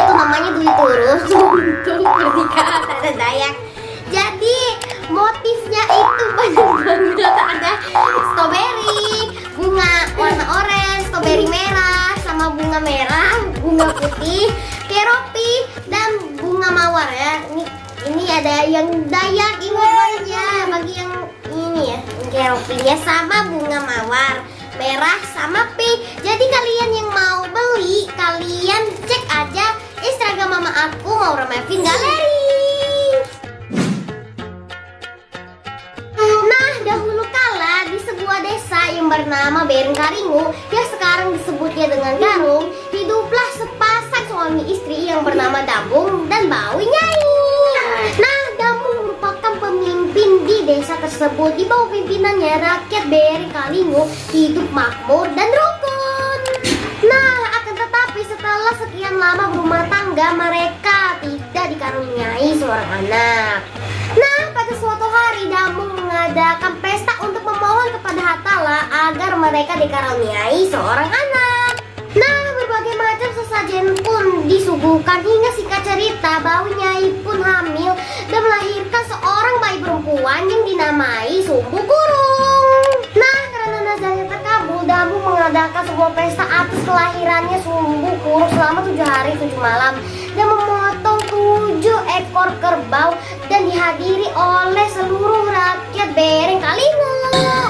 itu namanya Dwi Turun untuk pernikahan anak Dayak. Jadi motifnya itu banyak banget, ada strawberry, bunga warna oranye, strawberry merah, sama bunga merah, bunga putih, keropi, dan bunga mawar ya. Ini ada yang Dayak ingat ya, bagi yang ini ya, keropinya sama bunga mawar merah sama pink. Jadi kalian yang mau beli, kalian cek aja Instagram mama aku, Maura Mevin Galeri. Nah, dahulu kala di sebuah desa yang bernama Berengkaringu, yang sekarang disebutnya dengan Garung, hiduplah sepasang suami istri yang bernama Dambung dan Bawi Nyai. Nah, Dambung merupakan pemimpin di desa tersebut. Di bawah pimpinannya rakyat Berengkaringu hidup makmur dan rukun. Nah, akan tetapi setelah sekian lama berumah tangga, mereka tidak dikaruniai seorang anak. Nah, pada suatu hari Dambung mengadakan pesta untuk memohon kepada Hatala agar mereka dikaruniai seorang anak. Nah, berbagai macam sesajen pun disuguhkan hingga singkat cerita Bawi Nyai pun hamil dan melahirkan seorang bayi perempuan yang dinamai Sumbu Kurung. Nah, karena nazarnya terkabul, Dambung mengadakan sebuah pesta atas kelahirannya Sumbu Kurung selama 7 hari 7 malam dan memotong 7 ekor kerbau dan dihadiri oleh seluruh rakyat Berengkaringu.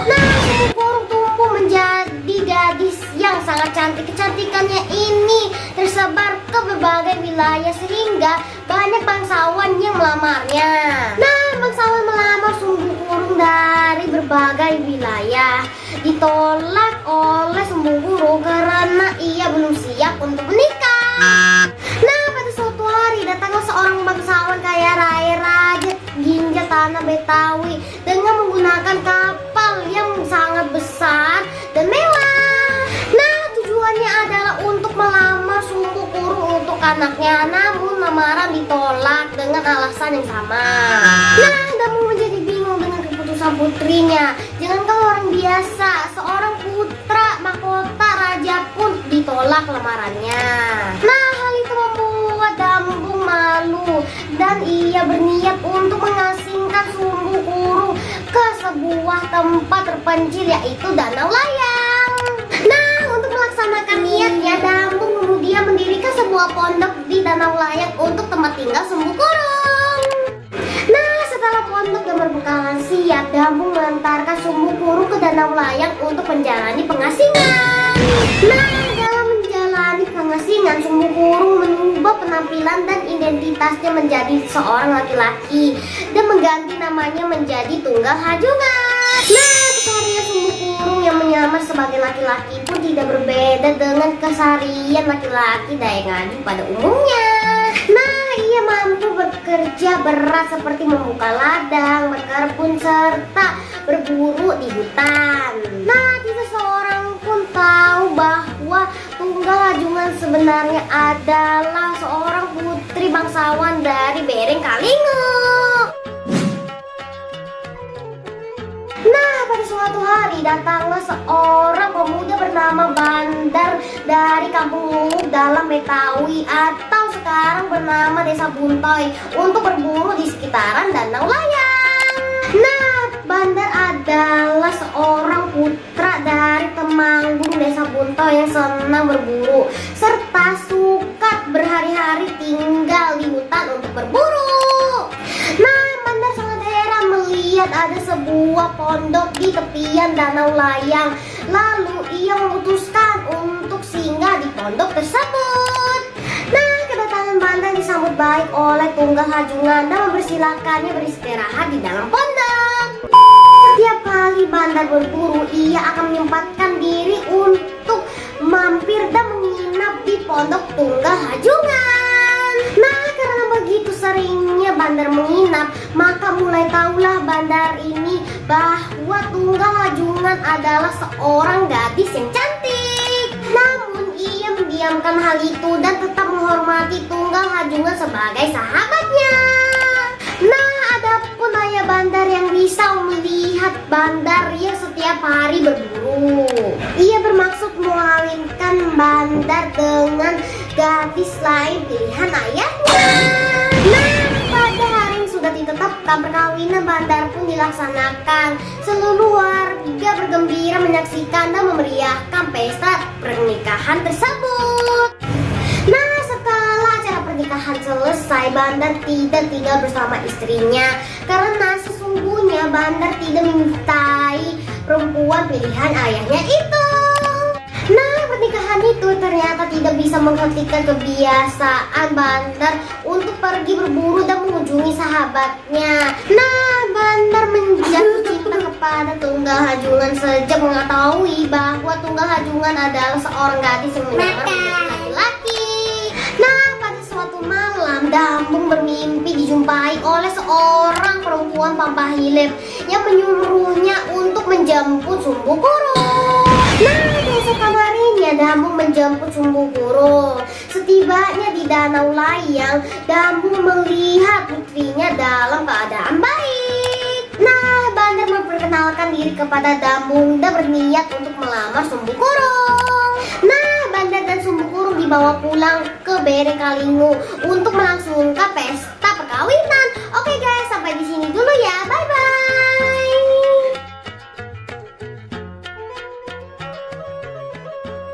Nah, Sumbu Kurung tumbuh menjadi gadis yang sangat cantik. Kecantikannya ini tersebar ke berbagai wilayah sehingga banyak bangsawan yang melamarnya. Nah, bangsawan melamar Sumbu Kurung dari berbagai wilayah. Ditolak oleh Sumbu Kurung karena ia belum siap untuk menikah. Nah, pada suatu hari datanglah seorang bangsawan kaya raya Raja Ginjal Tanah Betawi dengan menggunakan kapal yang sangat besar dan mewah. Nah, tujuannya adalah untuk melamar Sumbu Kurung untuk anaknya. Namun lamaran ditolak dengan alasan yang sama. Nah, Dambung menjadi bingung dengan keputusan putrinya. Jangankan orang biasa, seorang putra mahkota raja pun ditolak lamarannya. Nah, hal itu membuat Dambung malu dan ia berniat untuk mengasingkan Sumbu Kurung ke sebuah tempat terpencil yaitu Danau Layang. Nah, untuk melaksanakan niatnya, Dambung kemudian mendirikan sebuah pondok di Danau Layang untuk tempat tinggal Sumbu Kurung. Nah, setelah pondok dan berbekalan siap, Dambung mengantarkan Sumbu Kurung ke Danau Layang untuk menjalani pengasingan. Nah, dalam menjalani pengasingan, Sumbu Kurung mengubah penampilan dan identitasnya menjadi seorang laki-laki dan mengganti namanya menjadi Tunggal Hajungan. Nah, keseharian Sumbu Kurung yang menyamar sebagai laki-laki pun tidak berbeda dengan keseharian laki-laki Dayak Ngadu pada umumnya. Nah, ia mampu bekerja berat seperti membuka ladang, berkebun, serta berburu di hutan. Nah, tidak seorang pun tahu bahwa Tunggal Hajungan sebenarnya adalah seorang putri bangsawan dari Berengkaringu. Nah, pada suatu hari datanglah seorang pemuda bernama Bandar dari kampung Luwuk dalam Betawi atau sekarang bernama Desa Buntoy untuk berburu di sekitaran Danau Layang. Nah, Bandar adalah seorang putra dari Temanggung Desa Buntoy yang senang berburu serta suka berhari-hari tinggal di hutan untuk berburu. Nah, Bandar sangat heran melihat ada sebuah pondok di tepian Danau Layang. Lalu ia memutuskan untuk singgah di pondok tersebut. Nah, kedatangan Bandar disambut baik oleh Tunggal Hajungan dan mempersilahkannya beristirahat di dalam pondok. Setiap kali Bandar berburu, ia akan menyempatkan diri untuk mampir dan menginap di pondok Tunggal Hajungan. Nah, karena begitu seringnya Bandar menginap, maka mulai tahulah Bandar ini bahwa Tunggal Hajungan adalah seorang gadis yang cantik. Namun ia mendiamkan hal itu dan tetap menghormati Tunggal Hajungan sebagai sahabatnya. Nah, adapun ayah Bandar yang bisa melihat Bandar yang setiap hari berburu, ia bermaksud mengawinkan Bandar dengan gadis lain pilihan ayahnya. Nah, pada hari yang sudah ditetapkan perkawinan Bandar pun dilaksanakan. Seluruh warga bergembira menyaksikan dan memeriahkan pesta pernikahan tersebut. Nah, setelah acara pernikahan selesai, Bandar tidak tinggal bersama istrinya karena sesungguhnya Bandar tidak menyukai perempuan pilihan ayahnya itu. Nah, pernikahan itu ternyata tidak bisa menghentikan kebiasaan Bandar untuk pergi berburu dan mengunjungi sahabatnya. Nah, Bandar menjatuh cinta kepada Tunggal Hajungan sejak mengetahui bahwa Tunggal Hajungan adalah seorang gadis yang menyamar menjadi laki-laki. Nah, pada suatu malam Dambung bermimpi dijumpai oleh seorang perempuan Pampahilem yang menyuruhnya untuk menjemput Sumbu Kurung. Nah, keesokan harinya Dambung menjemput Sumbu Kurung. Setibanya di Danau Layang, Dambung melihat putrinya dalam keadaan baik. Nah, Bandar memperkenalkan diri kepada Dambung dan berniat untuk melamar Sumbu Kurung. Nah, Bandar dan Sumbu Kurung dibawa pulang ke Berengkalingu untuk melangsungkan pesta perkawinan. Oke guys, sampai di sini